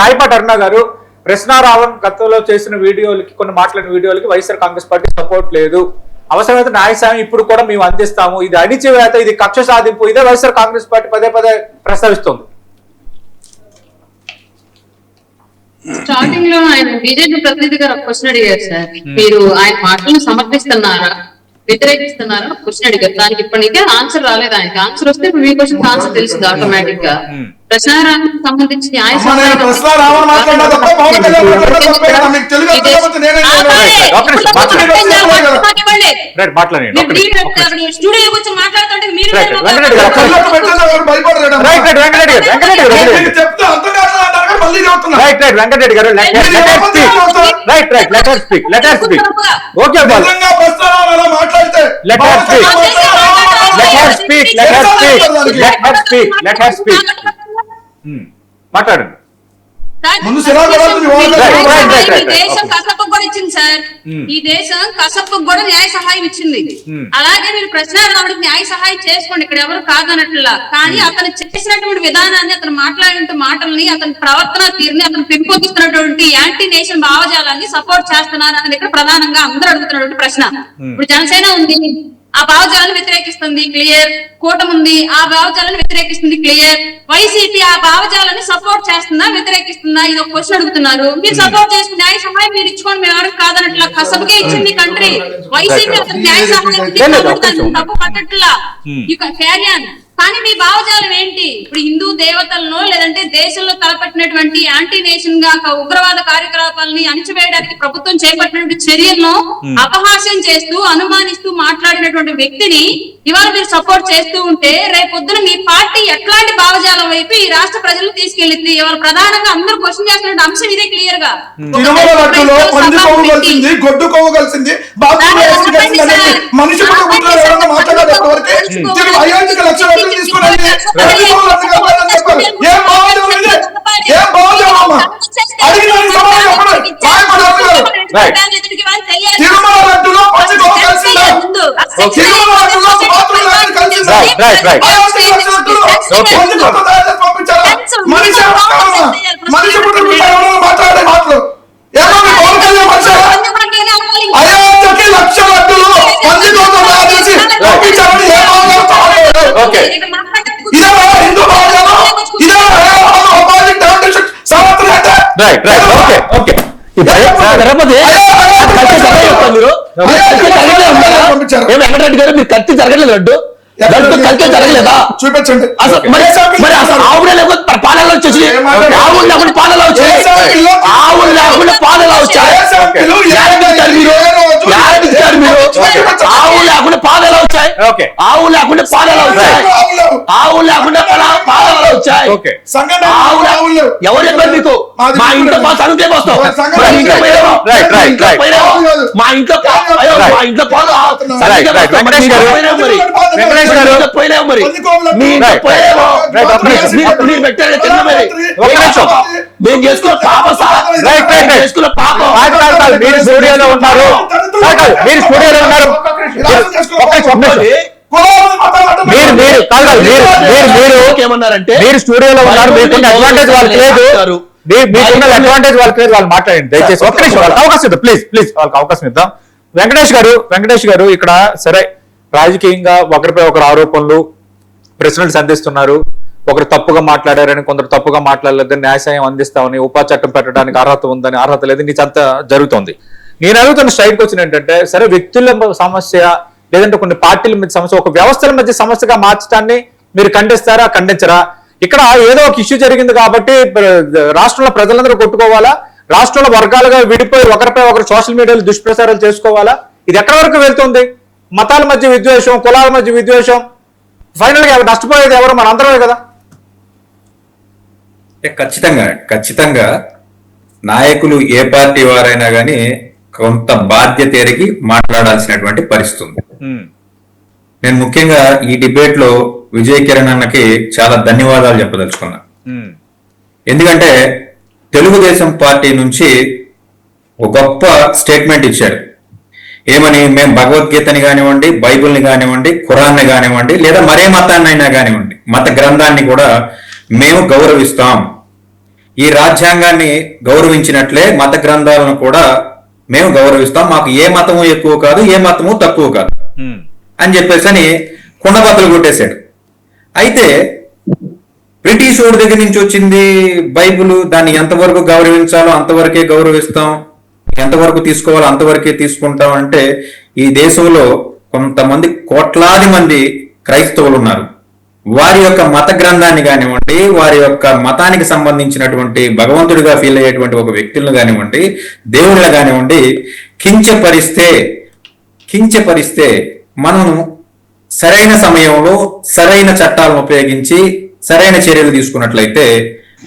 రాయపాటి అరుణ గారు ప్రశ్నారావణ్ గతంలో చేసిన వీడియోలకి కొన్ని మాట్లాడిన వీడియోలకి వైఎస్ఆర్ కాంగ్రెస్ పార్టీ సపోర్ట్ లేదు, అవసరమైతే న్యాయసాయం ఇప్పుడు కూడా మేము అందిస్తాము, ఇది అణిచివేత, ఇది కక్ష సాధింపు, ఇదే వైఎస్ఆర్ కాంగ్రెస్ పార్టీ పదే పదే ప్రస్తావిస్తుంది. స్టార్టింగ్ లో ఆయన బీజేపీ ప్రతినిధి గారు ఒక క్వశ్చన్ అడిగారు సార్, మీరు ఆయన మాటలను సమర్థిస్తున్నారా వ్యతిరేకిస్తున్నారా క్వశ్చన్ అడిగారు. దానికి ఇప్పటికే ఆన్సర్ రాలేదు. ఆయనకి ఆన్సర్ వస్తే ఇప్పుడు మీ క్వశ్చన్ ఆన్సర్ తెలిసింది ఆటోమేటిక్ గా. ప్రశ్నారావణకు సంబంధించి న్యాయ స్టూడియోకి వచ్చి మాట్లాడుతుంటే మీరు వెంకటరెడ్డి గారు మాట్లాడండి. ఈ దేశం కసప్పకు కూడా ఇచ్చింది సార్, ఈ దేశం కసప్పకు కూడా న్యాయ సహాయం ఇచ్చింది. అలాగే మీరు ప్రశ్నారావణికి న్యాయ సహాయం చేసుకోండి, ఇక్కడ ఎవరు కాదనట్లా. కానీ అతను చేసినటువంటి విధానాన్ని, అతను మాట్లాడిన మాటల్ని, అతని ప్రవర్తన తీరుని, అతను పెంపొందిస్తున్నటువంటి యాంటీ నేషన్ భావజాలాన్ని సపోర్ట్ చేస్తున్నారు అనేది ఇక్కడ ప్రధానంగా అందరూ అడుగుతున్నటువంటి ప్రశ్న. ఇప్పుడు జనసేన ఉంది, ఆ భావజాలను వ్యతిరేకిస్తుంది, క్లియర్. కూటమి ఉంది, ఆ భావజాలను వ్యతిరేకిస్తుంది, క్లియర్. వైసీపీ ఆ భావజాలని సపోర్ట్ చేస్తుందా వ్యతిరేకిస్తుందా, ఇది ఒక క్వశ్చన్ అడుగుతున్నారు. మీరు సపోర్ట్ చేసిన న్యాయ సహాయం మీరు ఇచ్చుకోండి, మేము ఎవరికి కాదనట్లా. కసబకే ఇచ్చింది కంట్రీ, వైసీపీ అతను న్యాయ సహాయం తప్పు పట్టట్లా, ఇక క్యారియన్. కానీ మీ భావజాలం ఏంటి? ఇప్పుడు హిందూ దేవతలను లేదంటే దేశంలో తలపెట్టినటువంటి యాంటీ నేషన్ గా ఉగ్రవాద కార్యకలాపాలని అణిచివేయడానికి ప్రభుత్వం చేపట్టినటువంటి చర్యలను అపహాస్యం చేస్తూ అనుమానిస్తూ మాట్లాడినటువంటి వ్యక్తిని ఇవాళ మీరు సపోర్ట్ చేస్తూ ఉంటే రేపొద్దున మీ పార్టీ ఎట్లాంటి భావజాలం వైపు ఈ రాష్ట్ర ప్రజలు తీసుకెళ్లింది? ఇవాళ ప్రధానంగా అందరూ క్వశ్చన్ చేస్తున్న అంశం ఇదే క్లియర్ గా. వెంకటరెడ్డి గారు మీరు కత్తి జరగలేదు లడ్డు కత్తి జరగలేదా చూపించండి. మరి అసలు ఆవులు లేకుండా పాలలు వచ్చేసి ఆవులు లేకుండా పాలలు వచ్చాయి, ఆవులు లేకుండా పాలలు వచ్చాయి, ఆవులు లేకుండా పాలలు వచ్చాయి, ఆవులు లేకుండా పాలలు వచ్చాయి, ఆవులు లేకుండా పాలలు వచ్చాయి. ఎవరు చెప్పారు మీకు? మా ఇంట్లో మా సంగతి వస్తాం, మా ఇంట్లో మా ఇంట్లో పాలు పోయినావు, మరి మీ ఇంట్లో పోయావు, మీరు పెట్టారు తిన్న మరి మేము చేసుకున్న పాపం సార్, చేసుకున్న పాపం. మీరు స్టూడియోలో ఉన్నారు, మీరు స్టూడియోలో ఉన్నారు, ఏమన్నారంటే మీరు స్టూడియోలో ఉన్నారు, మీకున్న అడ్వాంటేజ్ వాళ్ళకి లేదు, మీకున్న అడ్వాంటేజ్ వాళ్ళకి లేదు, వాళ్ళు మాట్లాడండి దయచేసి. ఒక్క నిమిషం వాళ్ళకి అవకాశం ఇద్దాం, ప్లీజ్ ప్లీజ్ వాళ్ళకి అవకాశం ఇద్దాం. వెంకటేష్ గారు ఇక్కడ సరే రాజకీయంగా ఒకరిపై ఒకరు ఆరోపణలు ప్రశ్నలు సంధిస్తున్నారు, ఒకరు తప్పుగా మాట్లాడారని, కొందరు తప్పుగా మాట్లాడలేదని, న్యాయసాయం అందిస్తామని, ఉపా చట్టం పెట్టడానికి అర్హత ఉందని, అర్హత లేదని నీకు అంత జరుగుతుంది. నేను అడుగుతున్న స్ట్రైట్ క్వశ్చన్ ఏంటంటే, సరే వ్యక్తుల సమస్య లేదంటే కొన్ని పార్టీల మధ్య సమస్య, ఒక వ్యవస్థల మధ్య సమస్యగా మార్చడాన్ని మీరు ఖండిస్తారా ఖండించరా? ఇక్కడ ఏదో ఒక ఇష్యూ జరిగింది కాబట్టి రాష్ట్రంలో ప్రజలందరూ కొట్టుకోవాలా, రాష్ట్రంలో వర్గాలుగా విడిపోయి ఒకరిపై ఒకరు సోషల్ మీడియాలో దుష్ప్రచారాలు చేసుకోవాలా? ఇది ఎక్కడి వరకు వెళ్తుంది? మతాల మధ్య విద్వేషం, కులాల మధ్య విద్వేషం, ఫైనల్ గా నష్టపోయేది ఎవరు? మన అందరమే కదా. ఖచ్చితంగా నాయకులు ఏ పార్టీ వారైనా కానీ కొంత బాధ్యత ఎరిగి మాట్లాడాల్సినటువంటి పరిస్థితి ఉంది. నేను ముఖ్యంగా ఈ డిబేట్ లో విజయ్ కిరణ్ అన్నకి చాలా ధన్యవాదాలు చెప్పదలుచుకున్నా. ఎందుకంటే తెలుగుదేశం పార్టీ నుంచి ఒక గొప్ప స్టేట్మెంట్ ఇచ్చారు. ఏమని? మేము భగవద్గీతని కానివ్వండి, బైబిల్ని కానివ్వండి, ఖురాన్ని కానివ్వండి, లేదా మరే మతాన్నైనా కానివ్వండి, మత గ్రంథాన్ని కూడా మేము గౌరవిస్తాం. ఈ రాజ్యాంగాన్ని గౌరవించినట్లే మత గ్రంథాలను కూడా మేము గౌరవిస్తాం, మాకు ఏ మతము ఎక్కువ కాదు, ఏ మతము తక్కువ కాదు అని చెప్పేసి అని కుండబద్దలు కొట్టేశాడు. అయితే బ్రిటిష్ వాడి దగ్గర నుంచి వచ్చింది బైబిల్, దాన్ని ఎంతవరకు గౌరవించాలో అంతవరకే గౌరవిస్తాం, ఎంతవరకు తీసుకోవాలో అంతవరకే తీసుకుంటాం అంటే ఈ దేశంలో కొంతమంది కోట్లాది మంది క్రైస్తవులు ఉన్నారు. వారి యొక్క మత గ్రంథాన్ని కానివ్వండి, వారి యొక్క మతానికి సంబంధించినటువంటి భగవంతుడిగా ఫీల్ అయ్యేటువంటి ఒక వ్యక్తులను కానివ్వండి, దేవుళ్ళ కానివ్వండి కించపరిస్తే మనం సరైన సమయంలో సరైన చట్టాలను ఉపయోగించి సరైన చర్యలు తీసుకున్నట్లయితే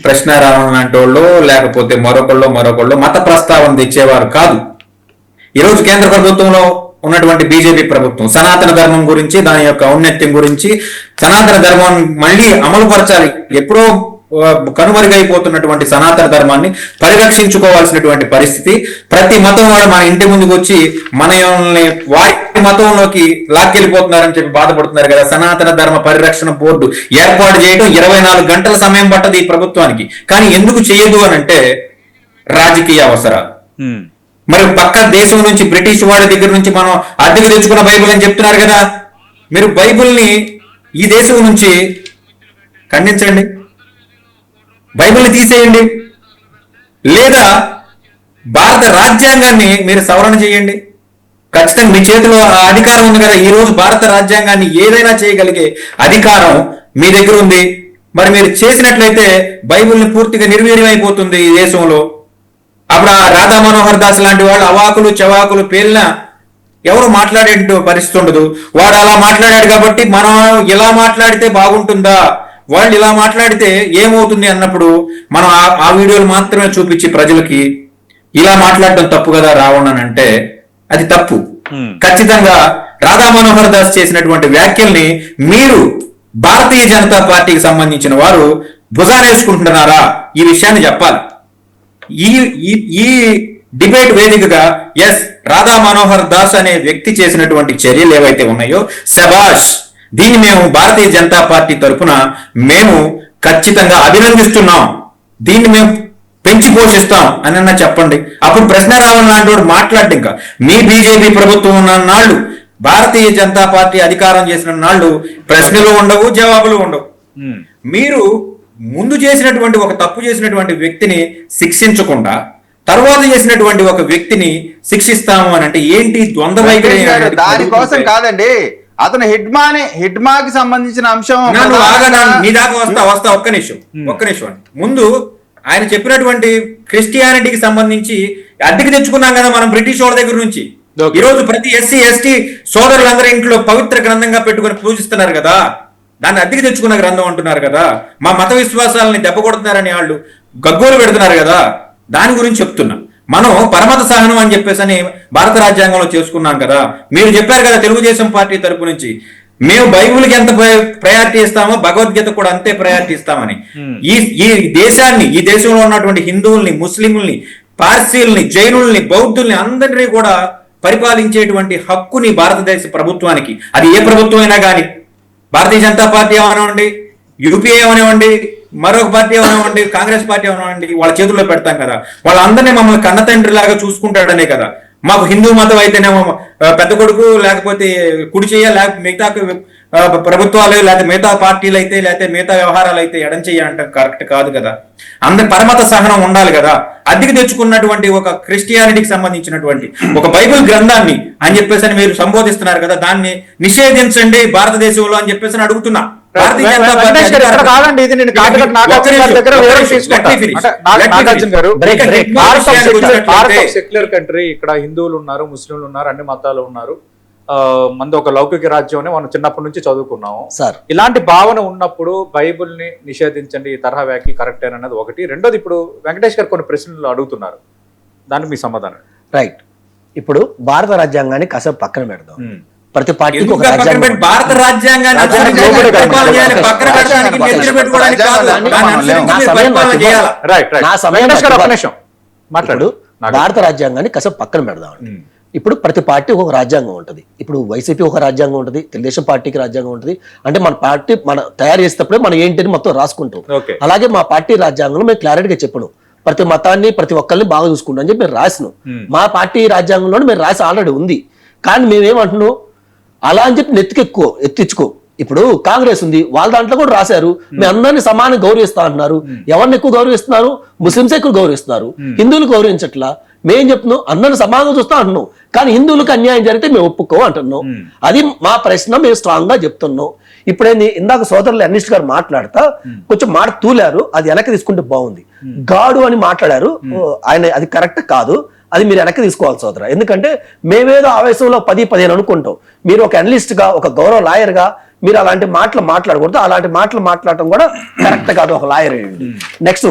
ప్రశ్నారావణ లాంటి వాళ్ళు లేకపోతే మరొకళ్ళు మత ప్రస్తావన తెచ్చేవారు కాదు. ఈరోజు కేంద్ర ప్రభుత్వంలో ఉన్నటువంటి బీజేపీ ప్రభుత్వం సనాతన ధర్మం గురించి, దాని యొక్క ఔన్నత్యం గురించి, సనాతన ధర్మం మళ్ళీ అమలు పరచాలి, ఎప్పుడో కనుమరుగైపోతున్నటువంటి సనాతన ధర్మాన్ని పరిరక్షించుకోవాల్సినటువంటి పరిస్థితి. ప్రతి మతం వాడు మన ఇంటి ముందుకు వచ్చి మనల్ని వారి మతంలోకి లాక్కెళ్ళిపోతున్నారని చెప్పి బాధపడుతున్నారు కదా. సనాతన ధర్మ పరిరక్షణ బోర్డు ఏర్పాటు చేయడం 24 గంటల సమయం పట్టదు ఈ ప్రభుత్వానికి. కానీ ఎందుకు చేయదు అని అంటే రాజకీయ అవసరాలు. మరి పక్క దేశం నుంచి బ్రిటిష్ వాడి దగ్గర నుంచి మనం అద్దెకు తెచ్చుకున్న బైబిల్ అని చెప్తున్నారు కదా. మీరు బైబిల్ని ఈ దేశం నుంచి ఖండించండి, బైబిల్ని తీసేయండి, లేదా భారత రాజ్యాంగాన్ని మీరు సవరణ చేయండి. ఖచ్చితంగా మీ చేతిలో ఆ అధికారం ఉంది కదా. ఈ రోజు భారత రాజ్యాంగాన్ని ఏదైనా చేయగలిగే అధికారం మీ దగ్గర ఉంది. మరి మీరు చేసినట్లయితే బైబిల్ని పూర్తిగా నిర్వీర్యం అయిపోతుంది ఈ దేశంలో. అప్పుడు ఆ రాధా మనోహర్ దాస్ లాంటి వాళ్ళు అవాకులు చవాకులు పేలిన ఎవరు మాట్లాడే పరిస్థితి ఉండదు. వాడు అలా మాట్లాడాడు కాబట్టి మనం ఇలా మాట్లాడితే బాగుంటుందా, వాళ్ళు ఇలా మాట్లాడితే ఏమవుతుంది అన్నప్పుడు మనం ఆ వీడియోలు మాత్రమే చూపించి ప్రజలకి ఇలా మాట్లాడటం తప్పు కదా రావణ్ అని అంటే అది తప్పు. ఖచ్చితంగా రాధా మనోహర్ దాస్ చేసినటువంటి వ్యాఖ్యల్ని మీరు భారతీయ జనతా పార్టీకి సంబంధించిన వారు భుజానేసుకుంటున్నారా, ఈ విషయాన్ని చెప్పాలి. ఈ డిబేట్ వేదికగా ఎస్ రాధా మనోహర్ దాస్ అనే వ్యక్తి చేసినటువంటి చర్యలు ఏవైతే ఉన్నాయో శబాష్, దీన్ని మేము భారతీయ జనతా పార్టీ తరఫున మేము ఖచ్చితంగా అభినందిస్తున్నాం, దీన్ని మేము పెంచి పోషిస్తాం అని చెప్పండి. అప్పుడు ప్రశ్నారావణ లాంటి వాడు మాట్లాడి ఇంకా మీ బీజేపీ ప్రభుత్వం ఉన్న నాళ్ళు, భారతీయ జనతా పార్టీ అధికారం చేసిన నాళ్ళు ప్రశ్నలు ఉండవు, జవాబులు ఉండవు. మీరు ముందు చేసినటువంటి ఒక తప్పు చేసినటువంటి వ్యక్తిని శిక్షించకుండా తర్వాత చేసినటువంటి ఒక వ్యక్తిని శిక్షిస్తాము అని అంటే ఏంటి ద్వంద్వ వైఖరి? దానికోసం కాదండి, అతను హిడ్మాకి సంబంధించిన అంశం నీ దాకా వస్తా ఒక్క నిమిషం. ముందు ఆయన చెప్పినటువంటి క్రిస్టియానిటీకి సంబంధించి అద్దెకి తెచ్చుకున్నాం కదా మనం బ్రిటిష్ వాళ్ళ దగ్గర నుంచి. ఈ రోజు ప్రతి ఎస్సీ ఎస్టీ సోదరులందరూ ఇంట్లో పవిత్ర గ్రంథంగా పెట్టుకుని పూజిస్తున్నారు కదా, దాన్ని అద్దెకి తెచ్చుకున్న గ్రంథం అంటున్నారు కదా. మా మత విశ్వాసాలని దెబ్బ కొడుతున్నారని వాళ్ళు గగ్గోలు పెడుతున్నారు కదా, దాని గురించి చెప్తున్నా. మనం పరమత సహనం అని చెప్పేసి అని భారత రాజ్యాంగంలో చేసుకున్నాం కదా. మీరు చెప్పారు కదా తెలుగుదేశం పార్టీ తరపు నుంచి మేము బైబిల్కి ఎంత ప్రయారిటీ ఇస్తామో భగవద్గీత కూడా అంతే ప్రయారిటీ ఇస్తామని. ఈ దేశాన్ని, ఈ దేశంలో ఉన్నటువంటి హిందువుల్ని, ముస్లింల్ని, పార్సీల్ని, జైనుల్ని, బౌద్ధుల్ని అందరినీ కూడా పరిపాలించేటువంటి హక్కుని భారతదేశ ప్రభుత్వానికి, అది ఏ ప్రభుత్వం అయినా కానీ, భారతీయ జనతా పార్టీ ఏమనివ్వండి, యూపీఏ ఏమనివ్వండి, మరొక పార్టీ ఏమనివ్వండి, కాంగ్రెస్ పార్టీ ఏమనివ్వండి, వాళ్ళ చేతుల్లో పెడతాం కదా. వాళ్ళందరినీ మమ్మల్ని కన్న తండ్రి లాగా చూసుకుంటాడనే కదా. మాకు హిందూ మతం అయితేనేమో పెద్ద కొడుకు, లేకపోతే కుడి చెయ్య, లేకపోతే మిగతా ప్రభుత్వాలు, లేకపోతే మిగతా పార్టీలు అయితే, లేకపోతే మిగతా వ్యవహారాలు అయితే ఎడం చెయ్య అంటే కరెక్ట్ కాదు కదా. అందరి పరమత సహనం ఉండాలి కదా. అద్దెకి తెచ్చుకున్నటువంటి ఒక క్రిస్టియానిటీకి సంబంధించినటువంటి ఒక బైబిల్ గ్రంథాన్ని అని చెప్పేసి అని మీరు సంబోధిస్తున్నారు కదా, దాన్ని నిషేధించండి భారతదేశంలో అని చెప్పేసి అని అడుగుతున్నా. భారతీయ జనతా సెక్యులర్ కంట్రీ, ఇక్కడ హిందువులు ఉన్నారు, ముస్లింలు ఉన్నారు, అన్ని మతాలు ఉన్నారు, మంది ఒక లౌకిక రాజ్యం మనం చిన్నప్పటి నుంచి చదువుకున్నాము సార్. ఇలాంటి భావన ఉన్నప్పుడు బైబుల్ ని నిషేధించండి, ఈ తరహా వ్యాఖ్య కరెక్ట్ అన్నది ఒకటి. రెండోది, ఇప్పుడు వెంకటేష్ గారు కొన్ని ప్రశ్నలు అడుగుతున్నారు, దానికి మీ సమాధానం. రైట్, ఇప్పుడు భారత రాజ్యాంగాన్ని కాసేపు పక్కన పెడదాం. ప్రతి పార్టీకి ఒక భారత రాజ్యాంగాన్ని భారత రాజ్యాంగాన్ని కాసేపు పక్కన పెడదాం. ఇప్పుడు ప్రతి పార్టీ ఒక రాజ్యాంగం ఉంటుంది. ఇప్పుడు వైసీపీ ఒక రాజ్యాంగం ఉంటుంది, తెలుగుదేశం పార్టీకి రాజ్యాంగం ఉంటుంది. అంటే మన పార్టీ మన తయారు చేసేటప్పుడే మనం ఏంటి అని మొత్తం రాసుకుంటాం. Okay. అలాగే మా పార్టీ రాజ్యాంగంలో మేము క్లారిటీగా చెప్పను, ప్రతి మతాన్ని ప్రతి ఒక్కరిని బాగా చూసుకుంటాం అని చెప్పి మేము రాసినాం. మా పార్టీ రాజ్యాంగంలో మేము రాసి ఆల్రెడీ ఉంది. కానీ మేమేమంటున్నాం, అలా అని చెప్పి ఎత్తించుకో. ఇప్పుడు కాంగ్రెస్ ఉంది, వాళ్ళ దాంట్లో కూడా రాశారు మేము అందరినీ సమానంగా గౌరవిస్తా అంటున్నారు. ఎవరిని ఎక్కువ గౌరవిస్తున్నారు? ముస్లింస్ ఎక్కువ గౌరవిస్తున్నారు, హిందువులు గౌరవించట్లా. మేం చెప్తున్నాం అందరిని సమానంగా చూస్తా అంటున్నాం, కానీ హిందువులకు అన్యాయం జరిగితే మేము ఒప్పుకో అంటున్నాం. అది మా ప్రశ్న, మేము స్ట్రాంగ్ గా చెప్తున్నాం. ఇప్పుడేంది, ఇందాక సోదరులు అనిస్ట్ గారు మాట్లాడతా కొంచెం మాట తూలారు, అది వెనక్కి తీసుకుంటే బాగుంది. గాడు అని మాట్లాడారు, ఆయన అది కరెక్ట్ కాదు, అది మీరు వెనక్కి తీసుకోవాలి సోదర. ఎందుకంటే మేమేదో ఆవేశంలో 10-15 అనుకుంటాం. మీరు ఒక అనలిస్ట్ గా, ఒక గౌరవ లాయర్ గా మీరు అలాంటి మాటలు మాట్లాడకూడదు. అలాంటి మాటలు మాట్లాడటం కూడా కరెక్ట్ కాదు ఒక లాయర్ అయ్యండి. నెక్స్ట్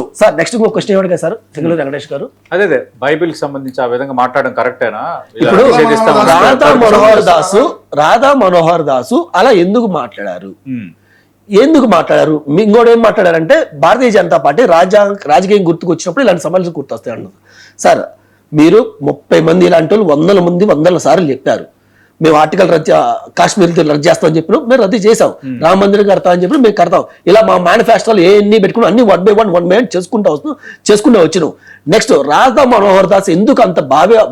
ఇంకో క్వశ్చన్ ఏమిటి సార్ సింగల్ వెంకటేష్ గారు? అదే బైబిల్ కి సంబంధించి ఆ విధంగా మాట్లాడడం కరెక్టేనా? ఇప్పుడు రాధా మనోహర్ దాసు అలా ఎందుకు మాట్లాడారు? ఇంకోటి ఏం మాట్లాడారంటే భారతీయ జనతా పార్టీ రాజకీయం గుర్తుకు వచ్చినప్పుడు ఇలాంటి సమస్యలు గుర్తొస్తాయి అన్నారు. సార్ మీరు 30 మంది ఇలాంటి వాళ్ళు 100 సార్లు చెప్పారు మేము ఆర్టికల్ కాశ్మీర్ రద్దు చేస్తామని చెప్పినాం, మేము రద్దు చేసాం. రామ మందిరం కడతా అని చెప్పి మేము కడతాం. ఇలా మా మేనిఫెస్టోలు ఎన్ని పెట్టుకుని అన్ని 1 by 1 చేసుకుంటూ వచ్చినాం. నెక్స్ట్ రాధా మనోహర్ దాస్ ఎందుకు అంత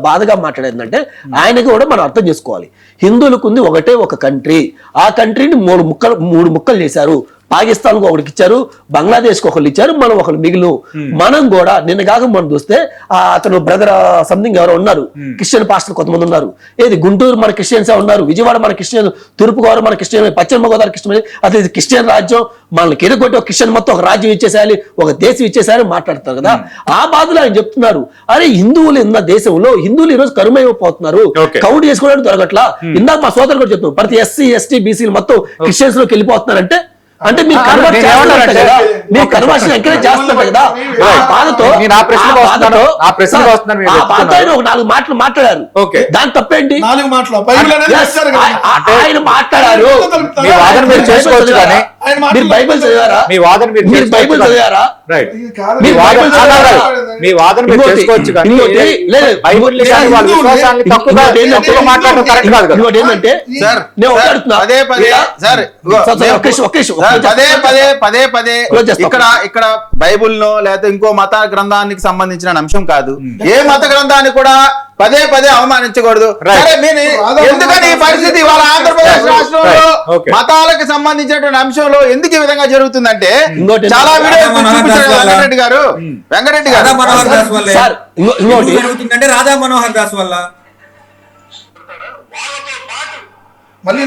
బాధగా మాట్లాడిందంటే ఆయనకి కూడా మనం అర్థం చేసుకోవాలి. హిందువులకు ఉంది ఒకటే ఒక కంట్రీ, ఆ కంట్రీని 3 ముక్కలు చేశారు. పాకిస్తాన్ కు ఒకరికి ఇచ్చారు, బంగ్లాదేశ్ కు ఒకళ్ళు ఇచ్చారు, మనం ఒకళ్ళు మిగిలిన. మనం కూడా నిన్న కాక మనం చూస్తే అతను బ్రదర్ సంథింగ్ ఎవరో ఉన్నారు, క్రిస్టియన్ పాస్టర్ కొంతమంది ఉన్నారు. ఏది గుంటూరు మన క్రిస్టియన్స్ ఉన్నారు, విజయవాడ మన క్రిస్టియన్, తూర్పు గోదావరి మన క్రిస్టియన్, పశ్చిమ గోదావరి క్రిస్టియన్. అసలు ఇది క్రిస్టియన్ రాజ్యం, మనల్ని కిరగొట్టి ఒక క్రిస్టియన్ మొత్తం ఒక రాజ్యం ఇచ్చేసేయాలి, ఒక దేశం ఇచ్చేసేయాలి మాట్లాడతారు కదా. ఆ బాధలో ఆయన చెప్తున్నారు, అరే హిందువులు ఉన్న దేశంలో హిందువులు ఈ రోజు కరుమైపోతున్నారు, కౌంట్ చేసుకోవడానికి దొరకట్లా. ఇందాక మా సోదరు కూడా చెప్తున్నారు, ప్రతి ఎస్సీ ఎస్టీ బీసీలు మొత్తం క్రిస్టియన్స్ లోకి వెళ్ళిపోతున్నారంటే అంటే మీరు కన్వర్షన్ ఎంకరేజ్ చేస్తున్నారు కదా. ఆ బాధతో ఒక 4 మాటలు మాట్లాడారు, దాని తప్పేంటి? ఆయన మాట్లాడారు, మీరు బైబిల్ చదివారా? మీరు బైబిల్ చదివారా? ఏంటంటే ఇక్కడ బైబుల్నో లేదా ఇంకో మత గ్రంథానికి సంబంధించిన అంశం కాదు. ఏ మత గ్రంథాన్ని కూడా పదే అవమానించకూడదు. ఎందుకని ఈ పరిస్థితి వాళ్ళ ఆంధ్రప్రదేశ్ రాష్ట్రంలో మతాలకు సంబంధించినటువంటి అంశంలో ఎందుకు ఈ విధంగా జరుగుతుందంటే చాలా వెంకటరెడ్డి గారు రాధా మనోహర్ దాస్ వల్ల మళ్ళీ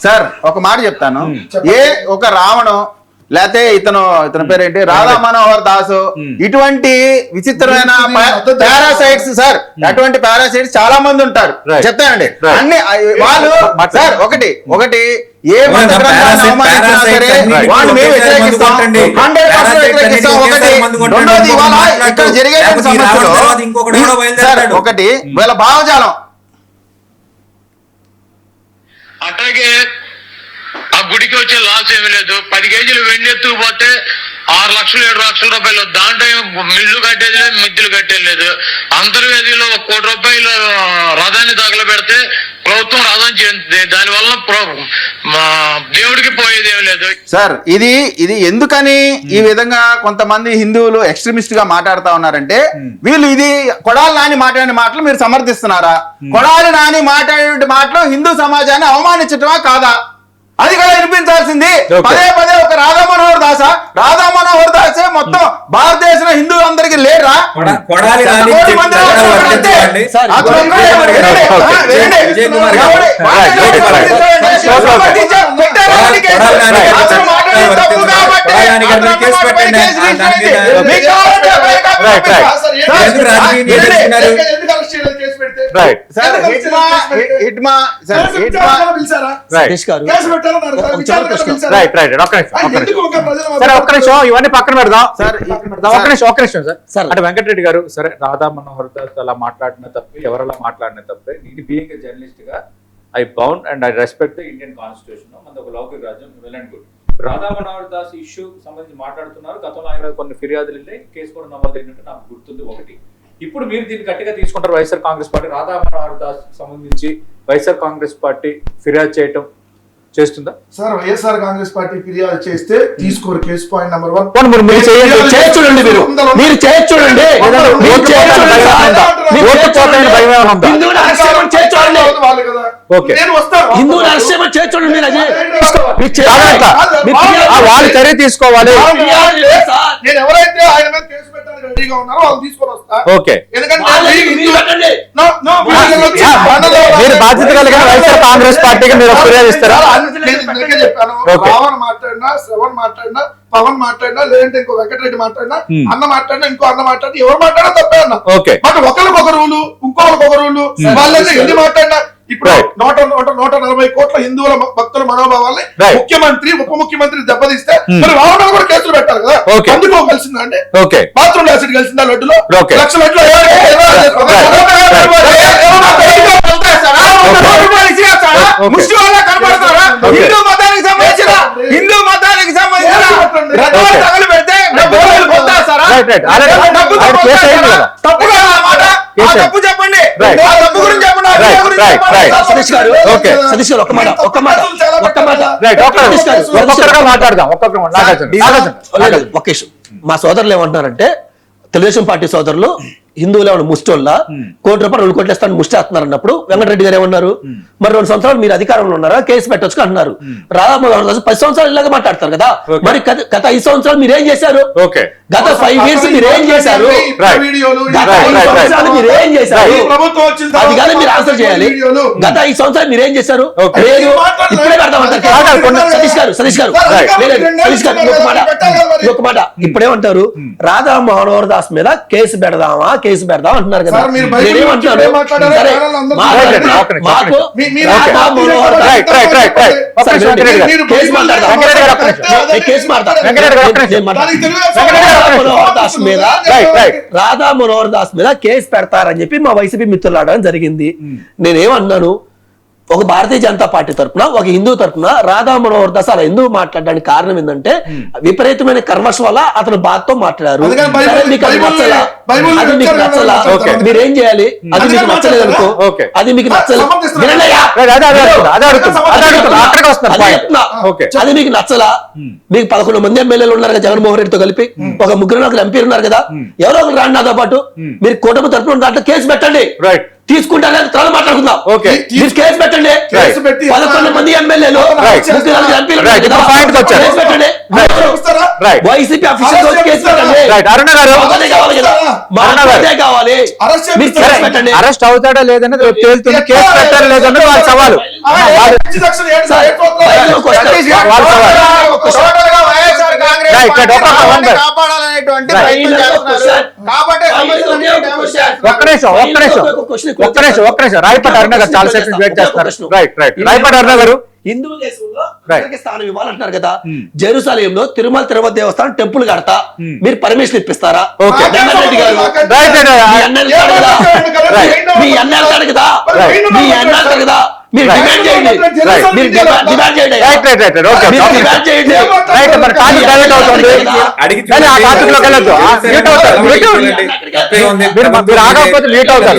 సార్ ఒక మాట చెప్తాను. ఏ ఒక రావణం లేకపోతే ఇతని పేరేంటి రాధా మనోహర్ దాసు, ఇటువంటి విచిత్రమైన పారాసైట్స్ సార్, అటువంటి పారాసైట్స్ చాలా మంది ఉంటారు. చెప్తానండి అన్ని వాళ్ళు సార్ ఒకటి ఏ మత గ్రంథాన్ని అవమానించినా సరే వాళ్ళు మేము వ్యతిరేకిస్తాం, 100% వ్యతిరేకిస్తాం. ఒకటి రెండోది ఇవాళ ఇక్కడ జరిగే సమస్యలు సార్, ఒకటి వీళ్ళ భావజాలం. అట్లాగే ఆ గుడికి వచ్చే లాస్ ఏమీ లేదు. 10 కేజీలు వెండి ఎత్తుకుపోతే 6 లక్షలు 7 లక్షల రూపాయలు, దాంట్లో మిల్లు కట్టేది లేదు, మిద్దులు కట్టేది లేదు. అంతర్వేదిలో 1 కోటి రూపాయలు రథాన్ని తగలబెడితే ప్రభుత్వం రథం చేస్తుంది, దానివల్ల దేవుడికి పోయేది ఏమి లేదు. సార్ ఇది ఎందుకని ఈ విధంగా కొంతమంది హిందువులు ఎక్స్ట్రీమిస్ట్ గా మాట్లాడుతా ఉన్నారంటే, వీళ్ళు ఇది కొడాలి నాని మాట్లాడిన మాటలు మీరు సమర్థిస్తున్నారా? కొడాలి నాని మాట్లాడే మాటలు హిందూ సమాజాన్ని అవమానించటమా కాదా? అది కూడా వినిపించాల్సింది. పదే ఒక రాధా మనోహర్ దాసే మొత్తం భారతదేశంలో హిందువులు అందరికీ లేరా? ఇవన్నీ పక్కన పెడదాం. అంటే వెంకటరెడ్డి గారు, సరే రాధా మనోహర్ దాస్ అలా మాట్లాడిన తప్పే, ఎవరలా మాట్లాడిన తప్పే. నేను బీయింగ్ ఏ జర్నలిస్ట్ గా I bound and I respect the Indian constitution. మనది ఒక లౌకిక రాజ్యం, well and good. Radha Manohar Das issue సంబంధించి మాట్లాడుతున్నారు. గతంలో ఆయన మీద కొన్ని ఫిర్యాదులు వెళ్ళాయి, కేసు కూడా నమోదైనట్టు నాకు గుర్తుంది ఒకటి. ఇప్పుడు మీరు దీన్ని గట్టిగా తీసుకుంటారు వైఎస్ఆర్ కాంగ్రెస్ పార్టీ. రాధా మనోహర్ దాస్ సంబంధించి వైఎస్ఆర్ కాంగ్రెస్ పార్టీ ఫిర్యాదు చేస్తుందా? సార్ వైఎస్ఆర్ కాంగ్రెస్ పార్టీ ఫిర్యాదు చేస్తే తీసుకోరు కేసు. పాయింట్ నెంబర్ 1 చూడండి, మీరు చేయొచ్చు చూడండి. వాళ్ళు చర్య తీసుకోవాలి. నేను ఎవరైతే ఆయన మీద కేసు పెట్టడానికి రెడీగా ఉన్నారో వాళ్ళు తీసుకొని వస్తా. ఓకే, ఎందుకంటే మీరు బాధ్యత కలిగిన వైఎస్ఆర్ కాంగ్రెస్ పార్టీకి మీరు ఫిర్యాదు ఇస్తారా? చెప్పాను, రావణ్ మాట్లాడినా, శ్రవణ్ మాట్లాడినా, పవన్ మాట్లాడినా, లేదంటే ఇంకో వెంకటరెడ్డి మాట్లాడినా, అన్న మాట్లాడినా, ఇంకో అన్న మాట్లాడినా, ఎవరు మాట్లాడినా తప్పే అన్న. బట్ ఒకరికి ఒక రూలు, ఇంకొకరికి ఒక రూలు, వాళ్ళని ఎన్ని మాట్లాడినా ఇప్పుడు 140 కోట్ల హిందువుల భక్తుల మనోభావాల్ని ముఖ్యమంత్రి, ఉప ముఖ్యమంత్రి దెబ్బతీస్తే మరి రావణ్ కూడా కేసులు పెట్టాలి కదా. అందుకు కలిసిందా అండి? బాత్రూమ్ యాసిడ్ కలిసిందా లడ్డులో? లక్షల లడ్లు కనపడతారా? హిందూ మతానికి సంబంధించిన తగలు పెడితే తప్పు చెప్పండి. తప్పు గురించి చెప్పండి. సతీష్ గారు ఒక్క మాట మాట్లాడదాం. ఒక్క ఇష్యూ. మా సోదరులు ఏమంటున్నారంటే, తెలుగుదేశం పార్టీ సోదరులు హిందువులు ఏమన్నా ముష్టోళ్ళ ₹1 కోటి 2 కోట్లు ఇస్తాను ముష్టేస్తున్నారు అన్నప్పుడు వెంకటరెడ్డి గారు ఏమన్నారు, మరి 2 సంవత్సరాలు మీరు అధికారంలో ఉన్నారా, కేసు పెట్టొచ్చు అంటున్నారు. రాధామోహన్ దాస్ 10 సంవత్సరాలు ఇలాగ మాట్లాడతారు కదా. మరి గత 5 సంవత్సరాలు మీరేం చేశారు? గత 5 years మీరేం చేశారు? గత 5 సంవత్సరాలు మీరేం చేశారు? అది కానీ మీరు ఆన్సర్ చేయాలి. గత 5 సంవత్సరాలు మీరేం చేశారు? లేదు, ఇప్పుడే పెడతామంటారు. సతీష్ గారు ఒక మాట ఇప్పుడేమంటారు, రాధా మనోహర్ దాస్ మీద కేసు పెడదాం అంటున్నారు కదా. నేనేమంటాను, సరే మాకు రాధా మనోహర్ రాధా మనోహర్ దాస్ మీద కేసు పెడతారని చెప్పి మా వైసీపీ మిత్రులు ఆడడం జరిగింది. నేనేమన్నాను, ఒక భారతీయ జనతా పార్టీ తరఫున, ఒక హిందూ తరఫున రాధా మనోహర్ దాస్ అలా ఎందుకు మాట్లాడడానికి కారణం ఏంటంటే, విపరీతమైన కర్మశ వల్ల అతను బాధతో మాట్లాడారు. మీరేం చేయాలి? అది మీకు నచ్చలేదు అనుకో, అది మీకు నచ్చలేదు, అది మీకు నచ్చలా. మీకు 11 మంది ఎమ్మెల్యేలు ఉన్నారు కదా జగన్మోహన్ రెడ్డితో కలిపి, ఒక 3 ఎంపీలు ఉన్నారు కదా, ఎవరో ఒకరు రాండి నాతో పాటు. మీరు కూటమి తరఫున దాంట్లో కేసు పెట్టండి, తీసుకుంటానే తర్వాత మాట్లాడుకుందాం. మీరు కేసు పెట్టండి. 11 మంది ఎమ్మెల్యేలు, 3 ఎంపీలు పెట్టండి. వైసీపీ అఫీషియల్ కేసు పెట్టండి. కావాలి పెట్టండి. అరెస్ట్ అవుతాడా లేదన్నది తేలుతుంది. కేసు పెట్టారా లేదన్నది వాళ్ళ సవాలు. రాయపాటి అరుణ గారు చాలా సేపు వెయిట్ చేస్తారు. రాయపాటి అరుణ గారు, హిందూ దేశంలో స్థానం ఇవ్వాలంటున్నారు కదా. జెరూసలేంలో తిరుమల తిరుపతి దేవస్థానం టెంపుల్ కడతా, మీరు పర్మిషన్ ఇప్పిస్తారా? మీ అన్నయ్య కదా, మీరు డిమాండ్ చేయండి. మీరు ఆగకపోతే లేట్ అవుతారు.